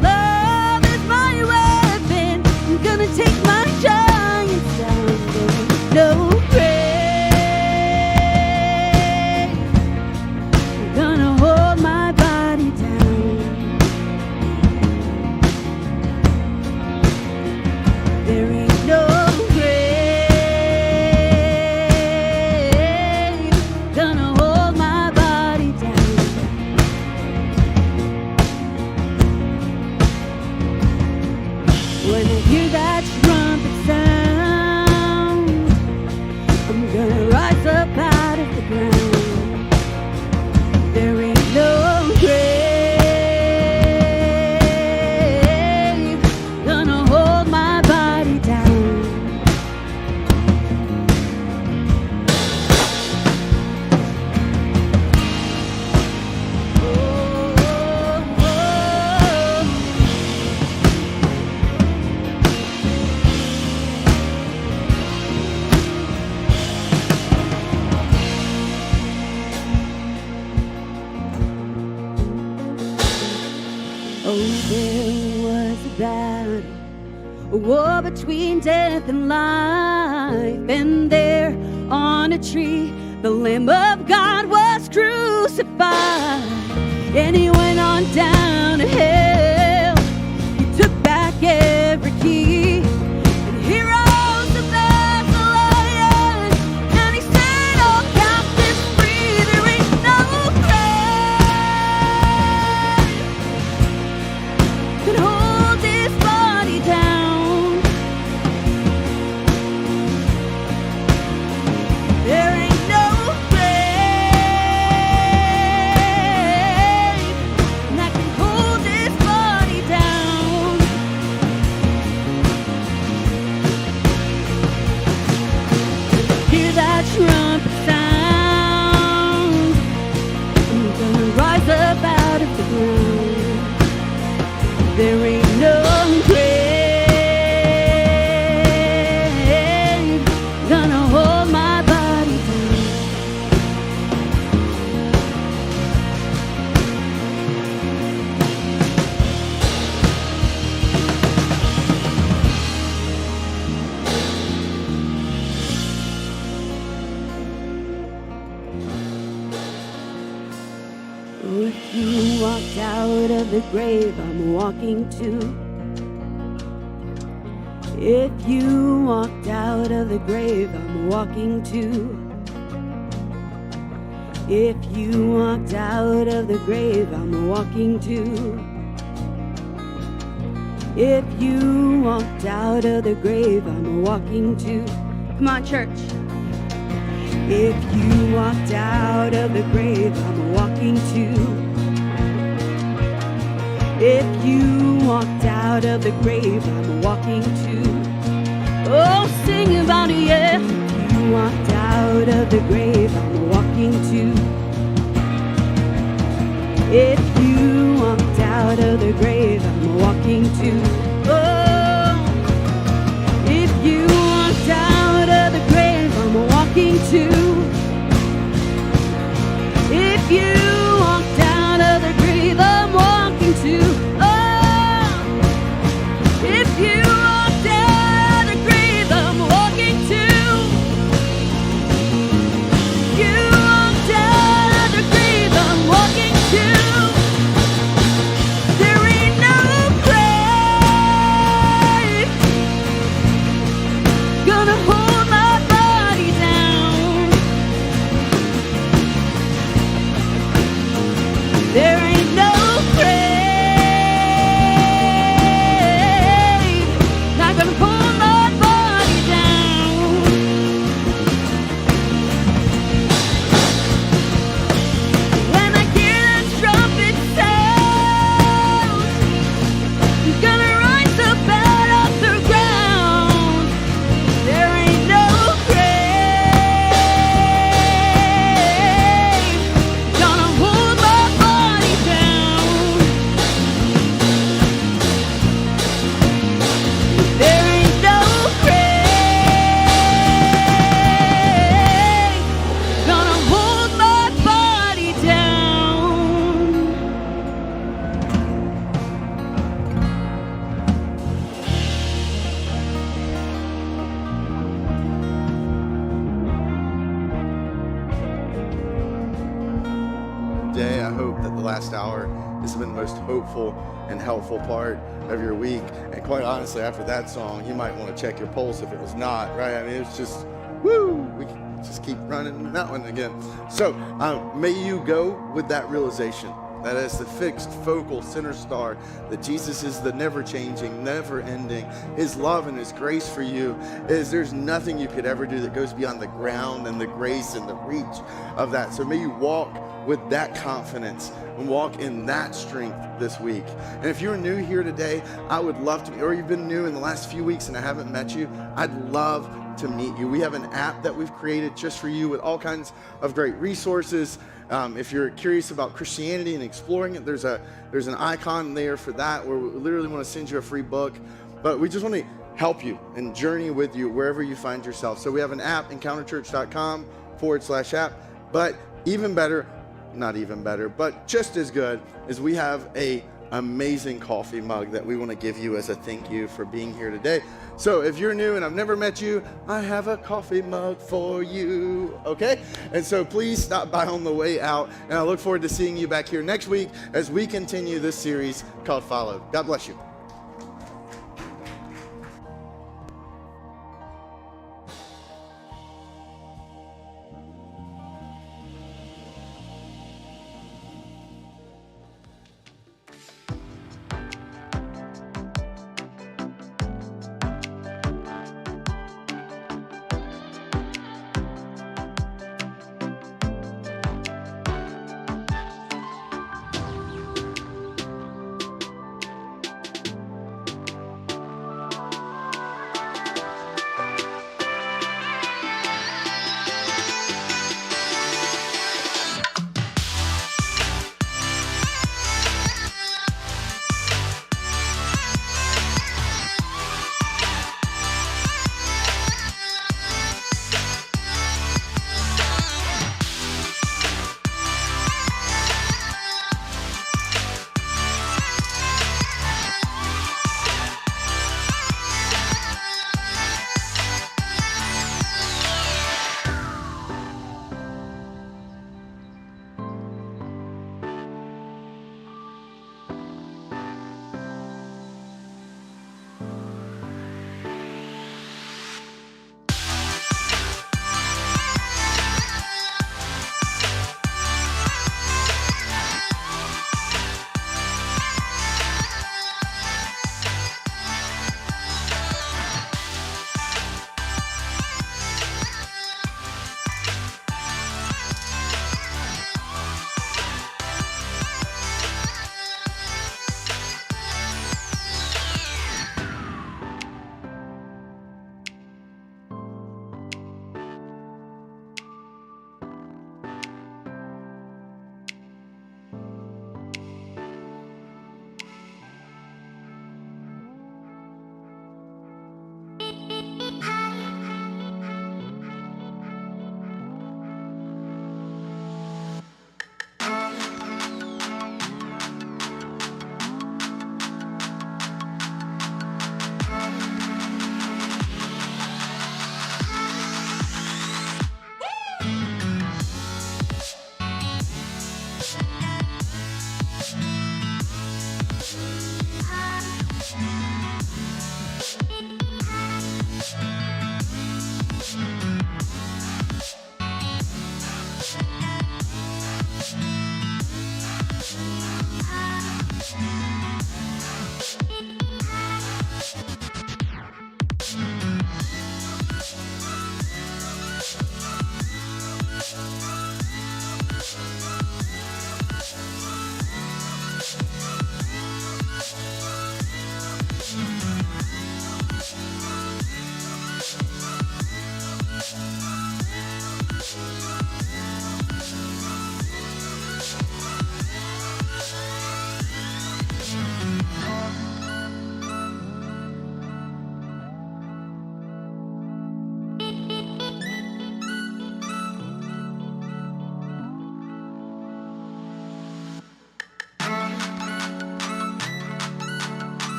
A: Love is my weapon, I'm gonna take my giants down. There's no grave gonna hold my body down. There ain't no grave gonna hold my body down. When I hear that trumpet sound, I'm gonna rise up out of the ground. There ain't no grave gonna hold my body down. Oh, there was a battle, a war between death and life, and there on a tree the Lamb of God was crucified, and he went on down to hell. He took back every key, and he rose up as a lion, and he set all captives free. There ain't no grave can hold this body down. There ain't no grave that can hold this of the grave I'm walking to. If you walked out of the grave I'm walking to. If you walked out of the grave I'm walking to. If you walked out of the grave I'm walking to. Come on, church. If you walked out of the grave I'm walking to. If you walked out of the grave I'm walking to. Oh, sing about it, yeah. If you walked out of the grave I'm walking to. If you walked out of the grave I'm walking to. Oh, if you walked out of the grave I'm walking to. If you walked out of the grave I'm walking to. Oh, if you walked out of the grave I'm walking to. You walked out of the grave I'm walking to. There ain't no grave gonna hold my body down. There ain't no grave not gonna pull my body down. When I hear that trumpet sound, I'm gonna rise up out of the ground. There ain't no grave gonna hold my body down. There ain't no grave gonna hold my body down.
C: Today, I hope that the last hour has been the most hopeful and helpful part of your week. And quite honestly, after that song, you might want to check your pulse if it was not, right? I mean, it's just, woo! We can just keep running that one again. So, may you go with that realization that as the fixed focal center star, that Jesus is the never-changing, never-ending. His love and His grace for you is there's nothing you could ever do that goes beyond the ground and the grace and the reach of that. So may you walk with that confidence and walk in that strength this week. And if you're new here today, I would love to, or you've been new in the last few weeks and I haven't met you, I'd love to meet you. We have an app that we've created just for you with all kinds of great resources. If you're curious about Christianity and exploring it, there's an icon there for that where we literally want to send you a free book. But we just want to help you and journey with you wherever you find yourself. So we have an app, encounterchurch.com/app. But even better, not even better, but just as good is we have a amazing coffee mug that we want to give you as a thank you for being here today. So if you're new and I've never met you, I have a coffee mug for you, okay? And so please stop by on the way out, and I look forward to seeing you back here next week as we continue this series called Follow. God bless you.